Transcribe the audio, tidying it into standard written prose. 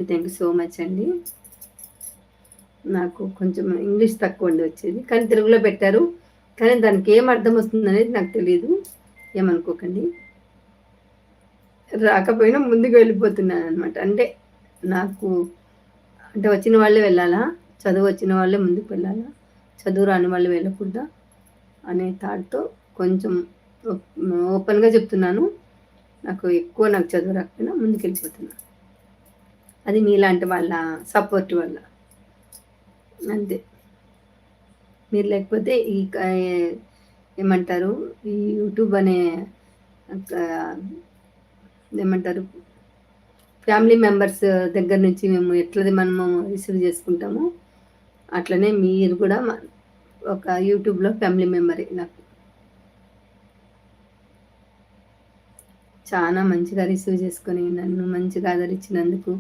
Thank you so much అండి. నాకు కొంచెం ఇంగ్లీష్ తక్కువండి వచ్చేది. కానీ తెలుగులో పెట్టారు. కానీ దానికి ఏం అర్థం వస్తుందనేది నాకు తెలీదు. ఏమనుకోకండి. రాకపోయినా ముందుకు వెళ్ళిపోతున్నాననమాట. అంటే నాకు అంటే వచ్చిన వాళ్ళే వెళ్ళాలా? చదువు వచ్చిన వాళ్ళే ముందుకు వెళ్ళాలా? చదువు రాని వాళ్ళు వెళ్ళకూడదా? అనే థాట్‌తో కొంచెం ఓప్ ఓపెన్‌గా చెప్తున్నాను. నాకు చదువు రాకపోయినా ముందుకెళ్ళిపోతున్నా. అది మీలాంటి వాళ్ళ సపోర్ట్ వల్ల. అంతే. మీరు లేకపోతే ఈ ఏమంటారు? ఈ యూట్యూబ్ అనే ఆహ్, ఏమంటారు? ఫ్యామిలీ మెంబర్స్ దగ్గర నుంచి మేము ఎట్లది మనము రిసీవ్ చేసుకుంటామో, అట్లనే మీరు కూడా ఒక యూట్యూబ్‌లో ఫ్యామిలీ మెంబరే నాకు. చానా మంచిగా రిసీవ్ చేసుకొని, నన్ను మంచిగా ఆదరించినందుకు